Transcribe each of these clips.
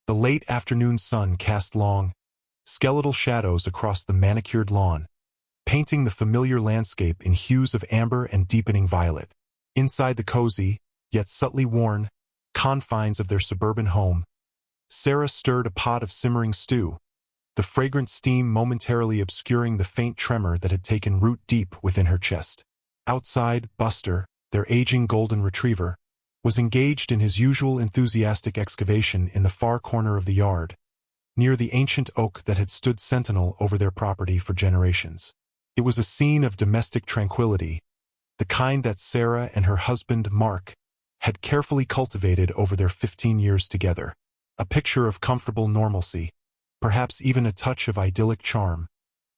The late afternoon sun cast long, skeletal shadows across the manicured lawn, painting the familiar landscape in hues of amber and deepening violet. Inside the cozy, yet subtly worn, confines of their suburban home, Sarah stirred a pot of simmering stew, the fragrant steam momentarily obscuring the faint tremor that had taken root deep within her chest. Outside, Buster, their aging golden retriever, was engaged in his usual enthusiastic excavation in the far corner of the yard, near the ancient oak that had stood sentinel over their property for generations. It was a scene of domestic tranquility, the kind that Sarah and her husband, Mark, had carefully cultivated over their 15 years together. A picture of comfortable normalcy, perhaps even a touch of idyllic charm.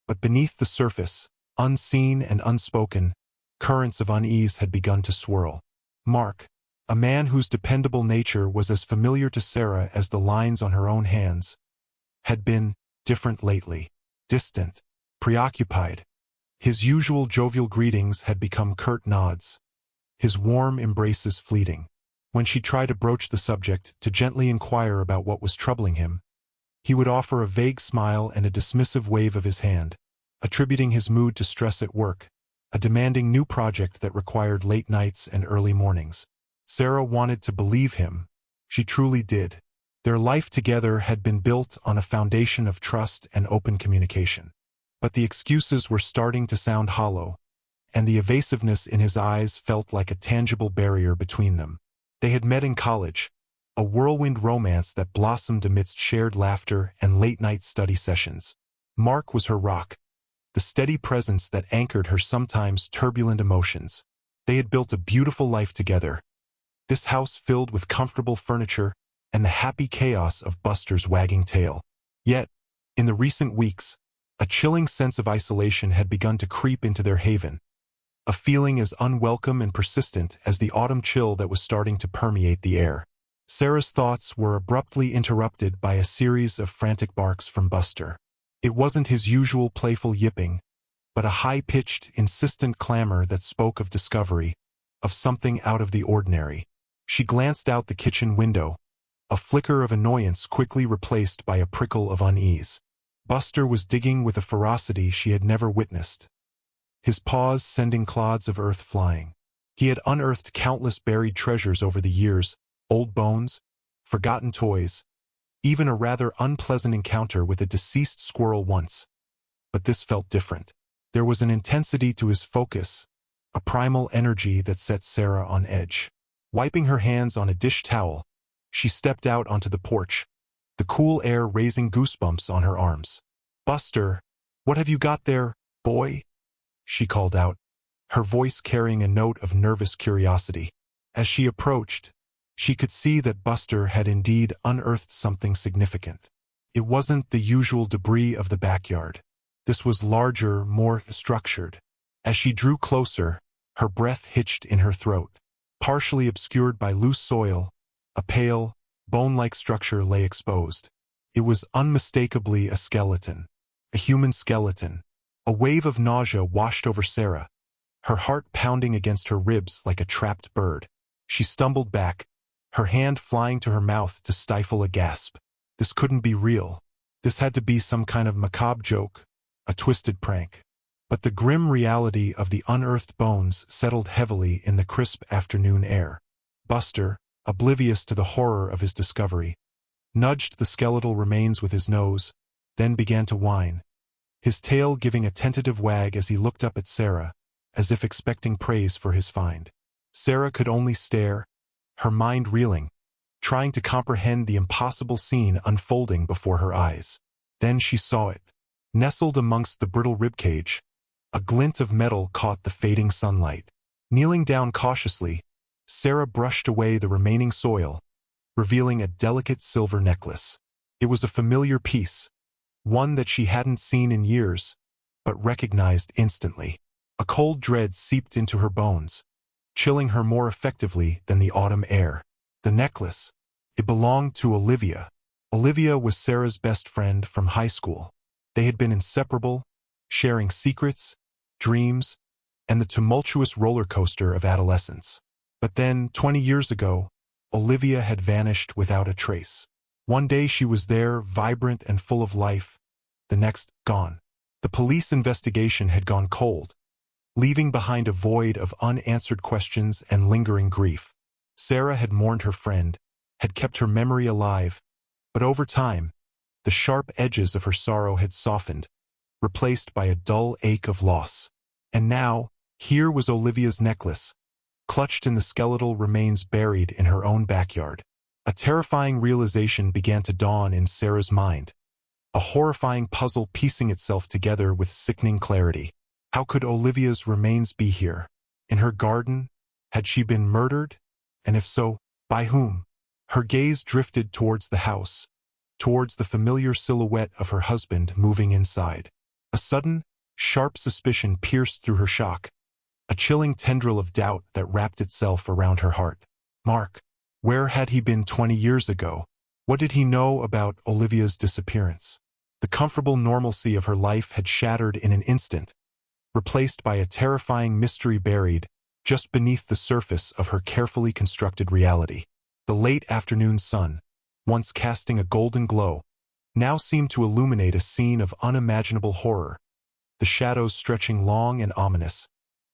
But beneath the surface, unseen and unspoken, currents of unease had begun to swirl. Mark, a man whose dependable nature was as familiar to Sarah as the lines on her own hands, had been different lately, distant, preoccupied. His usual jovial greetings had become curt nods, his warm embraces fleeting. When she tried to broach the subject, to gently inquire about what was troubling him, he would offer a vague smile and a dismissive wave of his hand, attributing his mood to stress at work, a demanding new project that required late nights and early mornings. Sarah wanted to believe him. She truly did. Their life together had been built on a foundation of trust and open communication. But the excuses were starting to sound hollow, and the evasiveness in his eyes felt like a tangible barrier between them. They had met in college, a whirlwind romance that blossomed amidst shared laughter and late-night study sessions. Mark was her rock, the steady presence that anchored her sometimes turbulent emotions. They had built a beautiful life together, this house filled with comfortable furniture and the happy chaos of Buster's wagging tail. Yet, in the recent weeks, a chilling sense of isolation had begun to creep into their haven, a feeling as unwelcome and persistent as the autumn chill that was starting to permeate the air. Sarah's thoughts were abruptly interrupted by a series of frantic barks from Buster. It wasn't his usual playful yipping, but a high-pitched, insistent clamor that spoke of discovery, of something out of the ordinary. She glanced out the kitchen window, a flicker of annoyance quickly replaced by a prickle of unease. Buster was digging with a ferocity she had never witnessed, his paws sending clods of earth flying. He had unearthed countless buried treasures over the years, old bones, forgotten toys, even a rather unpleasant encounter with a deceased squirrel once. But this felt different. There was an intensity to his focus, a primal energy that set Sarah on edge. Wiping her hands on a dish towel, she stepped out onto the porch, the cool air raising goosebumps on her arms. "Buster, what have you got there, boy?" she called out, her voice carrying a note of nervous curiosity. As she approached, she could see that Buster had indeed unearthed something significant. It wasn't the usual debris of the backyard. This was larger, more structured. As she drew closer, her breath hitched in her throat. Partially obscured by loose soil, a pale, bone-like structure lay exposed. It was unmistakably a skeleton, a human skeleton. A wave of nausea washed over Sarah, her heart pounding against her ribs like a trapped bird. She stumbled back, her hand flying to her mouth to stifle a gasp. This couldn't be real. This had to be some kind of macabre joke, a twisted prank. But the grim reality of the unearthed bones settled heavily in the crisp afternoon air. Buster, oblivious to the horror of his discovery, nudged the skeletal remains with his nose, then began to whine, his tail giving a tentative wag as he looked up at Sarah, as if expecting praise for his find. Sarah could only stare, her mind reeling, trying to comprehend the impossible scene unfolding before her eyes. Then she saw it. Nestled amongst the brittle ribcage, a glint of metal caught the fading sunlight. Kneeling down cautiously, Sarah brushed away the remaining soil, revealing a delicate silver necklace. It was a familiar piece, one that she hadn't seen in years, but recognized instantly. A cold dread seeped into her bones, chilling her more effectively than the autumn air. The necklace. It belonged to Olivia. Olivia was Sarah's best friend from high school. They had been inseparable, sharing secrets, dreams, and the tumultuous roller coaster of adolescence. But then, 20 years ago, Olivia had vanished without a trace. One day she was there, vibrant and full of life. The next, gone. The police investigation had gone cold, leaving behind a void of unanswered questions and lingering grief. Sarah had mourned her friend, had kept her memory alive, but over time, the sharp edges of her sorrow had softened, replaced by a dull ache of loss. And now, here was Olivia's necklace, clutched in the skeletal remains buried in her own backyard. A terrifying realization began to dawn in Sarah's mind, a horrifying puzzle piecing itself together with sickening clarity. How could Olivia's remains be here? In her garden? Had she been murdered? And if so, by whom? Her gaze drifted towards the house, towards the familiar silhouette of her husband moving inside. A sudden, sharp suspicion pierced through her shock, a chilling tendril of doubt that wrapped itself around her heart. Mark. Where had he been 20 years ago? What did he know about Olivia's disappearance? The comfortable normalcy of her life had shattered in an instant, replaced by a terrifying mystery buried just beneath the surface of her carefully constructed reality. The late afternoon sun, once casting a golden glow, now seemed to illuminate a scene of unimaginable horror, the shadows stretching long and ominous,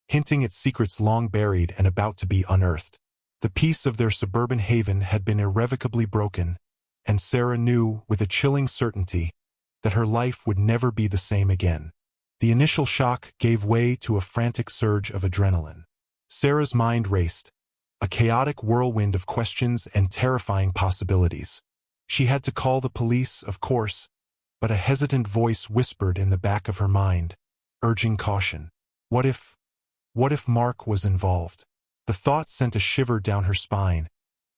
hinting at secrets long buried and about to be unearthed. The peace of their suburban haven had been irrevocably broken, and Sarah knew with a chilling certainty that her life would never be the same again. The initial shock gave way to a frantic surge of adrenaline. Sarah's mind raced, a chaotic whirlwind of questions and terrifying possibilities. She had to call the police, of course, but a hesitant voice whispered in the back of her mind, urging caution. What if Mark was involved? The thought sent a shiver down her spine,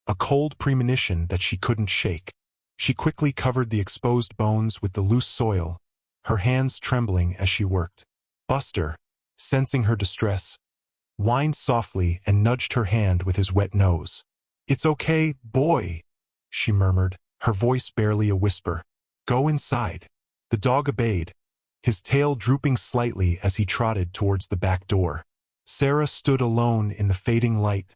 a cold premonition that she couldn't shake. She quickly covered the exposed bones with the loose soil, her hands trembling as she worked. Buster, sensing her distress, whined softly and nudged her hand with his wet nose. "It's okay, boy," she murmured, her voice barely a whisper. "Go inside." The dog obeyed, his tail drooping slightly as he trotted towards the back door. Sarah stood alone in the fading light,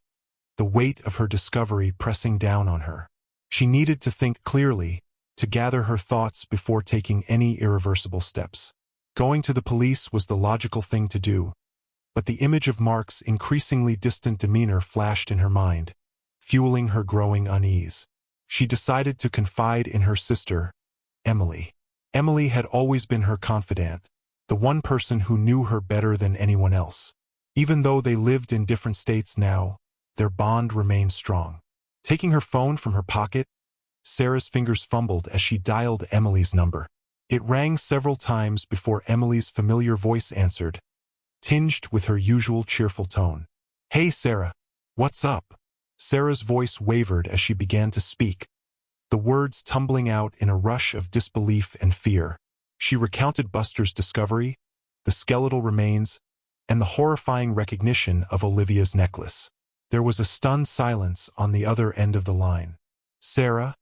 the weight of her discovery pressing down on her. She needed to think clearly, to gather her thoughts before taking any irreversible steps. Going to the police was the logical thing to do, but the image of Mark's increasingly distant demeanor flashed in her mind, fueling her growing unease. She decided to confide in her sister, Emily. Emily had always been her confidant, the one person who knew her better than anyone else. Even though they lived in different states now, their bond remained strong. Taking her phone from her pocket, Sarah's fingers fumbled as she dialed Emily's number. It rang several times before Emily's familiar voice answered, tinged with her usual cheerful tone. "Hey, Sarah. What's up?" Sarah's voice wavered as she began to speak, the words tumbling out in a rush of disbelief and fear. She recounted Buster's discovery, the skeletal remains, and the horrifying recognition of Olivia's necklace. There was a stunned silence on the other end of the line. "Sarah,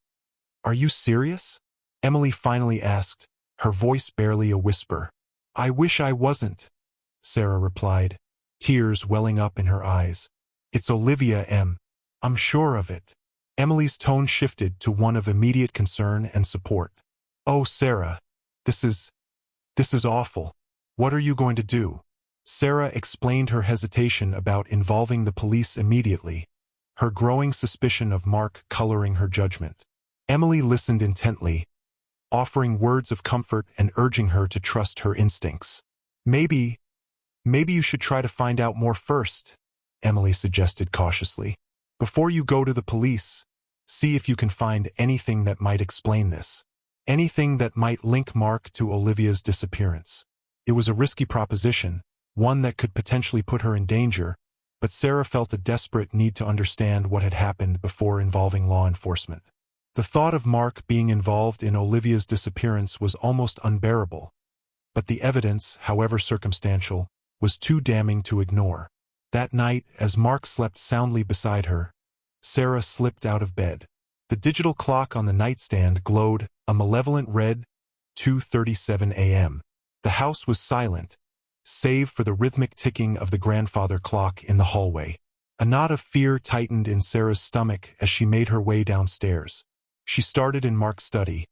are you serious?" Emily finally asked, her voice barely a whisper. "I wish I wasn't," Sarah replied, tears welling up in her eyes. "It's Olivia, Em. I'm sure of it." Emily's tone shifted to one of immediate concern and support. "Oh, Sarah, this is awful. What are you going to do?" Sarah explained her hesitation about involving the police immediately, her growing suspicion of Mark coloring her judgment. Emily listened intently, offering words of comfort and urging her to trust her instincts. Maybe you should try to find out more first," Emily suggested cautiously. "Before you go to the police, see if you can find anything that might explain this. Anything that might link Mark to Olivia's disappearance." It was a risky proposition, one that could potentially put her in danger, but Sarah felt a desperate need to understand what had happened before involving law enforcement. The thought of Mark being involved in Olivia's disappearance was almost unbearable, but the evidence, however circumstantial, was too damning to ignore. That night, as Mark slept soundly beside her, Sarah slipped out of bed. The digital clock on the nightstand glowed a malevolent red 2:37 a.m. The house was silent, save for the rhythmic ticking of the grandfather clock in the hallway. A knot of fear tightened in Sarah's stomach as she made her way downstairs. She started in Mark's study,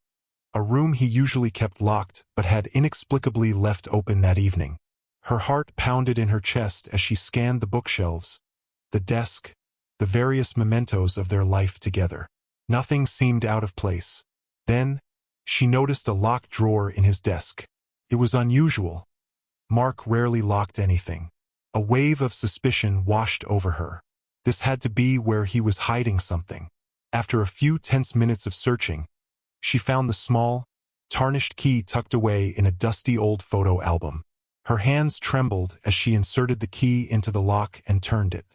a room he usually kept locked but had inexplicably left open that evening. Her heart pounded in her chest as she scanned the bookshelves, the desk, the various mementos of their life together. Nothing seemed out of place. Then, she noticed a locked drawer in his desk. It was unusual. Mark rarely locked anything. A wave of suspicion washed over her. This had to be where he was hiding something. After a few tense minutes of searching, she found the small, tarnished key tucked away in a dusty old photo album. Her hands trembled as she inserted the key into the lock and turned it.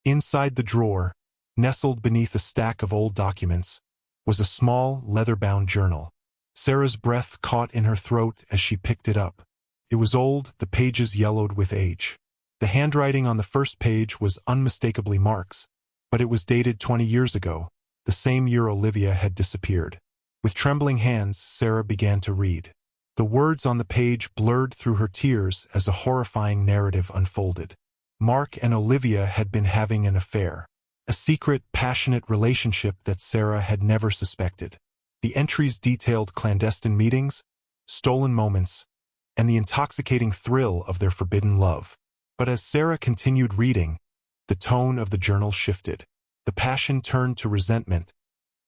Inside the drawer, nestled beneath a stack of old documents, was a small, leather-bound journal. Sarah's breath caught in her throat as she picked it up. It was old, the pages yellowed with age. The handwriting on the first page was unmistakably Mark's, but it was dated 20 years ago, the same year Olivia had disappeared. With trembling hands, Sarah began to read. The words on the page blurred through her tears as a horrifying narrative unfolded. Mark and Olivia had been having an affair, a secret, passionate relationship that Sarah had never suspected. The entries detailed clandestine meetings, stolen moments, and the intoxicating thrill of their forbidden love. But as Sarah continued reading, the tone of the journal shifted. The passion turned to resentment,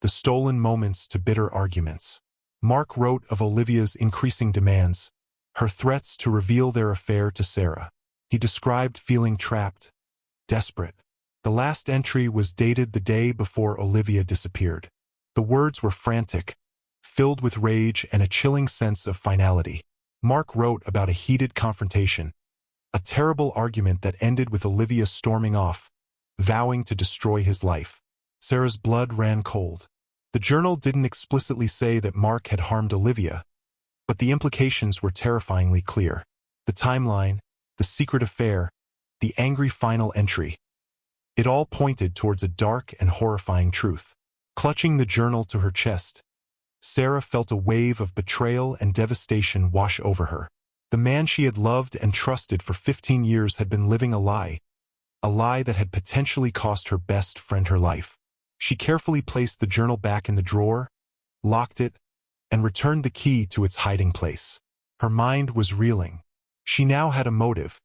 the stolen moments to bitter arguments. Mark wrote of Olivia's increasing demands, her threats to reveal their affair to Sarah. He described feeling trapped, desperate. The last entry was dated the day before Olivia disappeared. The words were frantic, filled with rage and a chilling sense of finality. Mark wrote about a heated confrontation, a terrible argument that ended with Olivia storming off, vowing to destroy his life. Sarah's blood ran cold. The journal didn't explicitly say that Mark had harmed Olivia, but the implications were terrifyingly clear. The timeline, the secret affair, the angry final entry. It all pointed towards a dark and horrifying truth. Clutching the journal to her chest, Sarah felt a wave of betrayal and devastation wash over her. The man she had loved and trusted for 15 years had been living a lie that had potentially cost her best friend her life. She carefully placed the journal back in the drawer, locked it, and returned the key to its hiding place. Her mind was reeling. She now had a motive,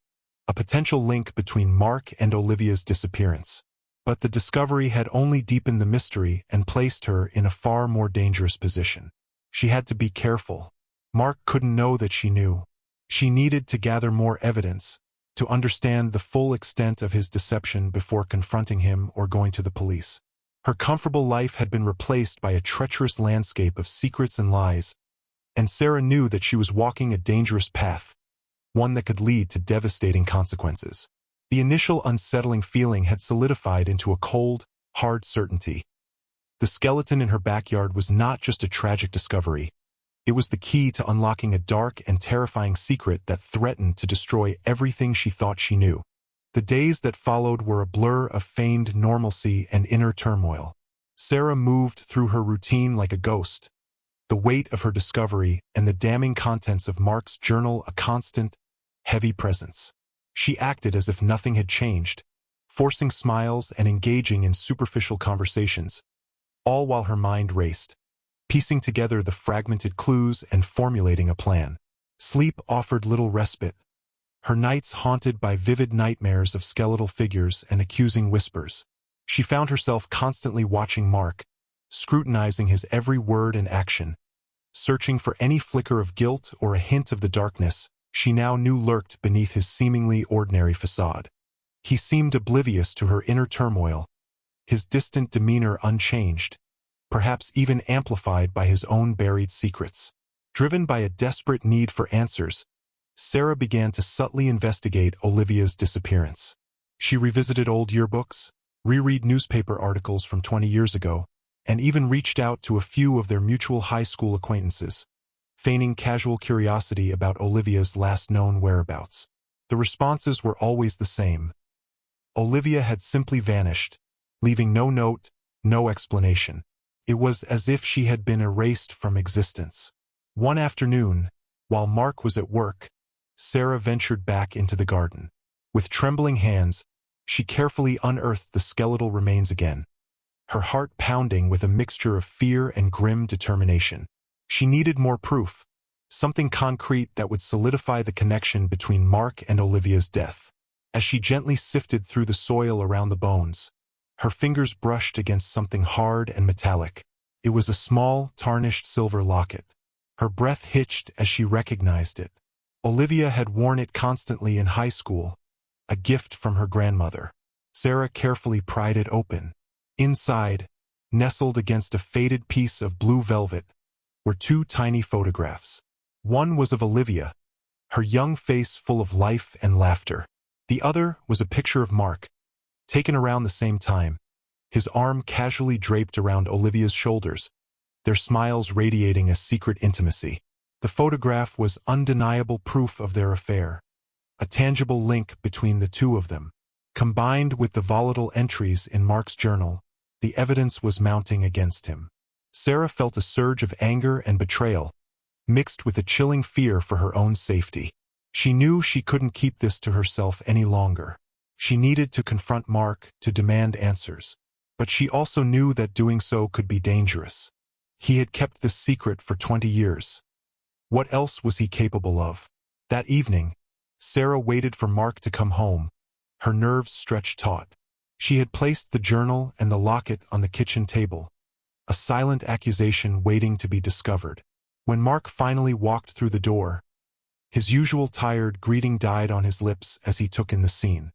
a potential link between Mark and Olivia's disappearance. But the discovery had only deepened the mystery and placed her in a far more dangerous position. She had to be careful. Mark couldn't know that she knew. She needed to gather more evidence, to understand the full extent of his deception before confronting him or going to the police. Her comfortable life had been replaced by a treacherous landscape of secrets and lies, and Sarah knew that she was walking a dangerous path, one that could lead to devastating consequences. The initial unsettling feeling had solidified into a cold, hard certainty. The skeleton in her backyard was not just a tragic discovery. It was the key to unlocking a dark and terrifying secret that threatened to destroy everything she thought she knew. The days that followed were a blur of feigned normalcy and inner turmoil. Sarah moved through her routine like a ghost, the weight of her discovery and the damning contents of Mark's journal a constant, heavy presence. She acted as if nothing had changed, forcing smiles and engaging in superficial conversations, all while her mind raced, piecing together the fragmented clues and formulating a plan. Sleep offered little respite, her nights haunted by vivid nightmares of skeletal figures and accusing whispers. She found herself constantly watching Mark, scrutinizing his every word and action, searching for any flicker of guilt or a hint of the darkness she now knew lurked beneath his seemingly ordinary facade. He seemed oblivious to her inner turmoil, his distant demeanor unchanged, perhaps even amplified by his own buried secrets. Driven by a desperate need for answers, Sarah began to subtly investigate Olivia's disappearance. She revisited old yearbooks, reread newspaper articles from 20 years ago, and even reached out to a few of their mutual high school acquaintances, feigning casual curiosity about Olivia's last known whereabouts. The responses were always the same. Olivia had simply vanished, leaving no note, no explanation. It was as if she had been erased from existence. One afternoon, while Mark was at work, Sarah ventured back into the garden. With trembling hands, she carefully unearthed the skeletal remains again. her heart pounding with a mixture of fear and grim determination. She needed more proof, something concrete that would solidify the connection between Mark and Olivia's death. As she gently sifted through the soil around the bones, her fingers brushed against something hard and metallic. It was a small, tarnished silver locket. Her breath hitched as she recognized it. Olivia had worn it constantly in high school, a gift from her grandmother. Sarah carefully pried it open. Inside, nestled against a faded piece of blue velvet, were two tiny photographs. One was of Olivia, her young face full of life and laughter. The other was a picture of Mark, taken around the same time, his arm casually draped around Olivia's shoulders, their smiles radiating a secret intimacy. The photograph was undeniable proof of their affair, a tangible link between the two of them. Combined with the volatile entries in Mark's journal, the evidence was mounting against him. Sarah felt a surge of anger and betrayal, mixed with a chilling fear for her own safety. She knew she couldn't keep this to herself any longer. She needed to confront Mark to demand answers. But she also knew that doing so could be dangerous. He had kept this secret for 20 years. What else was he capable of? That evening, Sarah waited for Mark to come home, her nerves stretched taut. She had placed the journal and the locket on the kitchen table, a silent accusation waiting to be discovered. When Mark finally walked through the door, his usual tired greeting died on his lips as he took in the scene.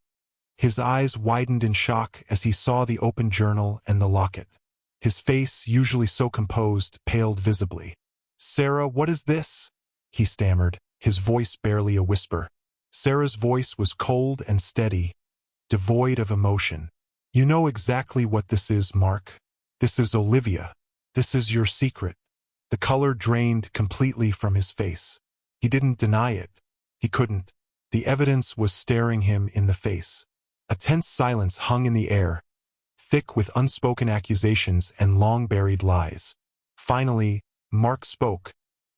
His eyes widened in shock as he saw the open journal and the locket. His face, usually so composed, paled visibly. "Sarah, what is this?" he stammered, his voice barely a whisper. Sarah's voice was cold and steady, devoid of emotion. "You know exactly what this is, Mark. This is Olivia. This is your secret." The color drained completely from his face. He didn't deny it. He couldn't. The evidence was staring him in the face. A tense silence hung in the air, thick with unspoken accusations and long-buried lies. Finally, Mark spoke,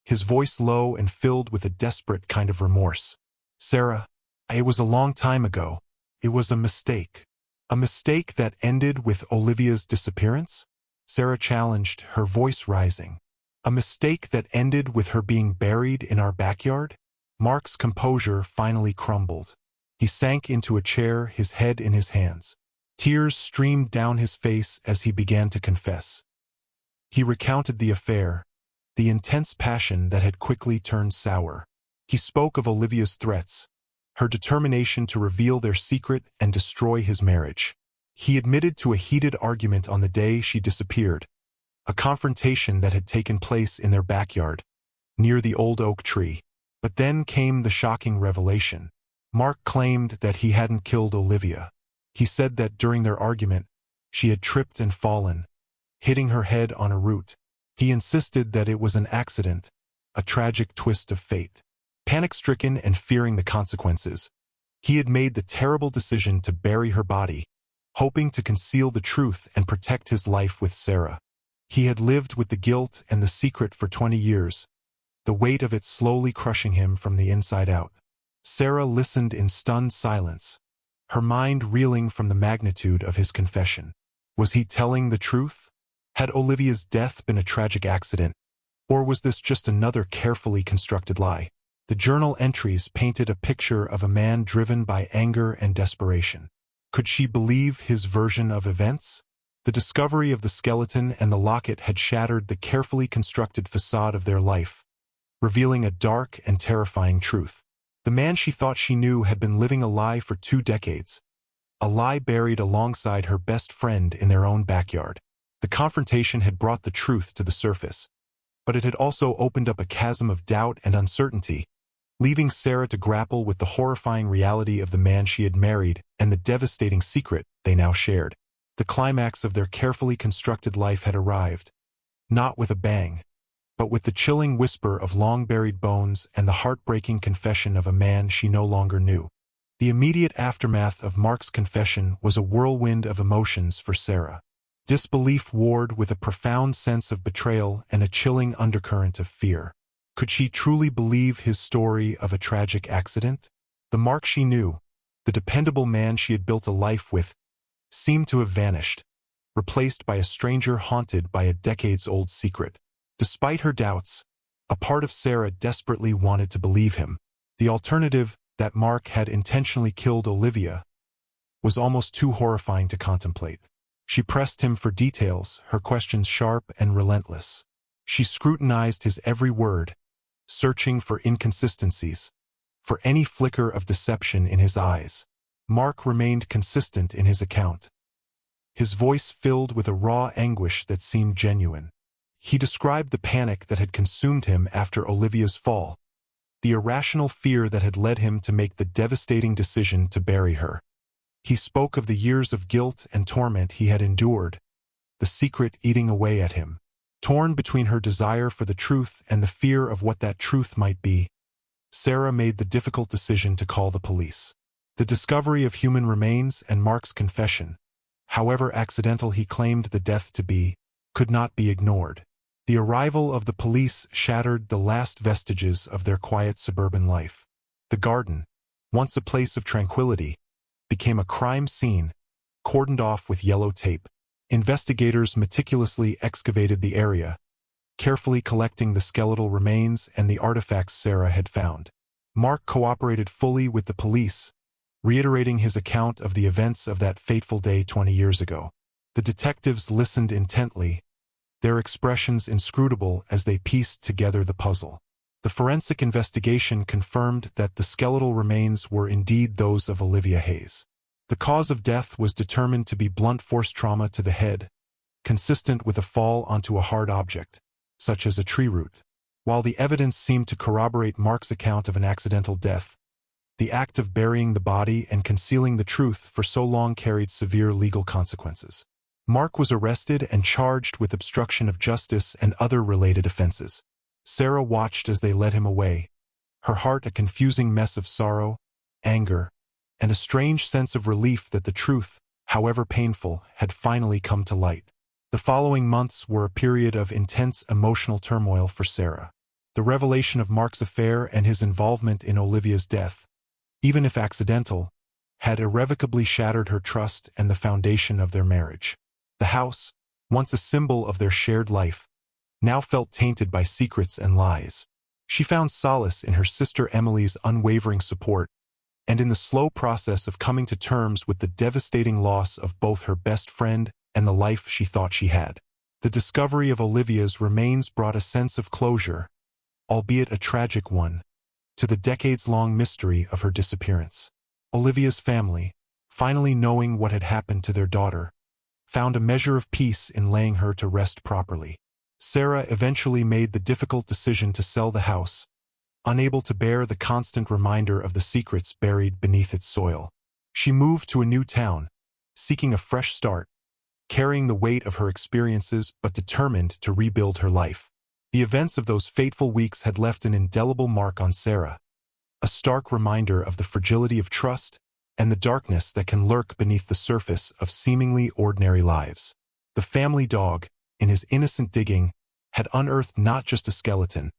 his voice low and filled with a desperate kind of remorse. "Sarah, it was a long time ago. It was a mistake." "A mistake that ended with Olivia's disappearance?" Sarah challenged, her voice rising. "A mistake that ended with her being buried in our backyard?" Mark's composure finally crumbled. He sank into a chair, his head in his hands. Tears streamed down his face as he began to confess. He recounted the affair, the intense passion that had quickly turned sour. He spoke of Olivia's threats, her determination to reveal their secret and destroy his marriage. He admitted to a heated argument on the day she disappeared, a confrontation that had taken place in their backyard, near the old oak tree. But then came the shocking revelation. Mark claimed that he hadn't killed Olivia. He said that during their argument, she had tripped and fallen, hitting her head on a root. He insisted that it was an accident, a tragic twist of fate. Panic-stricken and fearing the consequences, he had made the terrible decision to bury her body, hoping to conceal the truth and protect his life with Sarah. He had lived with the guilt and the secret for 20 years, the weight of it slowly crushing him from the inside out. Sarah listened in stunned silence, her mind reeling from the magnitude of his confession. Was he telling the truth? Had Olivia's death been a tragic accident, or was this just another carefully constructed lie? The journal entries painted a picture of a man driven by anger and desperation. Could she believe his version of events? The discovery of the skeleton and the locket had shattered the carefully constructed facade of their life, revealing a dark and terrifying truth. The man she thought she knew had been living a lie for 2 decades, a lie buried alongside her best friend in their own backyard. The confrontation had brought the truth to the surface, but it had also opened up a chasm of doubt and uncertainty, leaving Sarah to grapple with the horrifying reality of the man she had married and the devastating secret they now shared. The climax of their carefully constructed life had arrived, not with a bang, but with the chilling whisper of long-buried bones and the heartbreaking confession of a man she no longer knew. The immediate aftermath of Mark's confession was a whirlwind of emotions for Sarah. Disbelief warred with a profound sense of betrayal and a chilling undercurrent of fear. Could she truly believe his story of a tragic accident? The Mark she knew, the dependable man she had built a life with, seemed to have vanished, replaced by a stranger haunted by a decades-old secret. Despite her doubts, a part of Sarah desperately wanted to believe him. The alternative, that Mark had intentionally killed Olivia, was almost too horrifying to contemplate. She pressed him for details, her questions sharp and relentless. She scrutinized his every word, searching for inconsistencies, for any flicker of deception in his eyes. Mark remained consistent in his account, his voice filled with a raw anguish that seemed genuine. He described the panic that had consumed him after Olivia's fall, the irrational fear that had led him to make the devastating decision to bury her. He spoke of the years of guilt and torment he had endured, the secret eating away at him. Torn between her desire for the truth and the fear of what that truth might be, Sarah made the difficult decision to call the police. The discovery of human remains and Mark's confession, however accidental he claimed the death to be, could not be ignored. The arrival of the police shattered the last vestiges of their quiet suburban life. The garden, once a place of tranquility, became a crime scene, cordoned off with yellow tape. Investigators meticulously excavated the area, carefully collecting the skeletal remains and the artifacts Sarah had found. Mark cooperated fully with the police, reiterating his account of the events of that fateful day 20 years ago. The detectives listened intently, their expressions inscrutable as they pieced together the puzzle. The forensic investigation confirmed that the skeletal remains were indeed those of Olivia Hayes. The cause of death was determined to be blunt force trauma to the head, consistent with a fall onto a hard object, such as a tree root. While the evidence seemed to corroborate Mark's account of an accidental death, the act of burying the body and concealing the truth for so long carried severe legal consequences. Mark was arrested and charged with obstruction of justice and other related offenses. Sarah watched as they led him away, her heart a confusing mess of sorrow, anger, and a strange sense of relief that the truth, however painful, had finally come to light. The following months were a period of intense emotional turmoil for Sarah. The revelation of Mark's affair and his involvement in Olivia's death, even if accidental, had irrevocably shattered her trust and the foundation of their marriage. The house, once a symbol of their shared life, now felt tainted by secrets and lies. She found solace in her sister Emily's unwavering support, and in the slow process of coming to terms with the devastating loss of both her best friend and the life she thought she had. The discovery of Olivia's remains brought a sense of closure, albeit a tragic one, to the decades-long mystery of her disappearance. Olivia's family, finally knowing what had happened to their daughter, found a measure of peace in laying her to rest properly. Sarah eventually made the difficult decision to sell the house, unable to bear the constant reminder of the secrets buried beneath its soil. She moved to a new town, seeking a fresh start, carrying the weight of her experiences but determined to rebuild her life. The events of those fateful weeks had left an indelible mark on Sarah, a stark reminder of the fragility of trust and the darkness that can lurk beneath the surface of seemingly ordinary lives. The family dog, in his innocent digging, had unearthed not just a skeleton,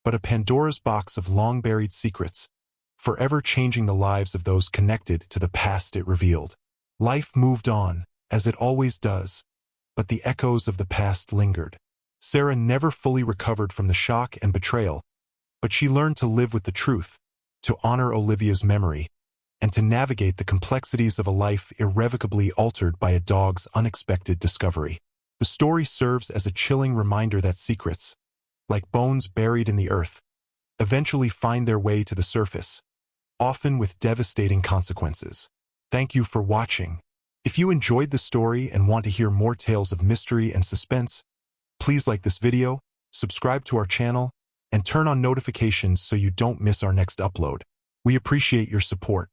but a Pandora's box of long-buried secrets, forever changing the lives of those connected to the past it revealed. Life moved on, as it always does, but the echoes of the past lingered. Sarah never fully recovered from the shock and betrayal, but she learned to live with the truth, to honor Olivia's memory, and to navigate the complexities of a life irrevocably altered by a dog's unexpected discovery. The story serves as a chilling reminder that secrets, like bones buried in the earth, eventually find their way to the surface, often with devastating consequences. Thank you for watching. If you enjoyed the story and want to hear more tales of mystery and suspense, please like this video, subscribe to our channel, and turn on notifications so you don't miss our next upload. We appreciate your support.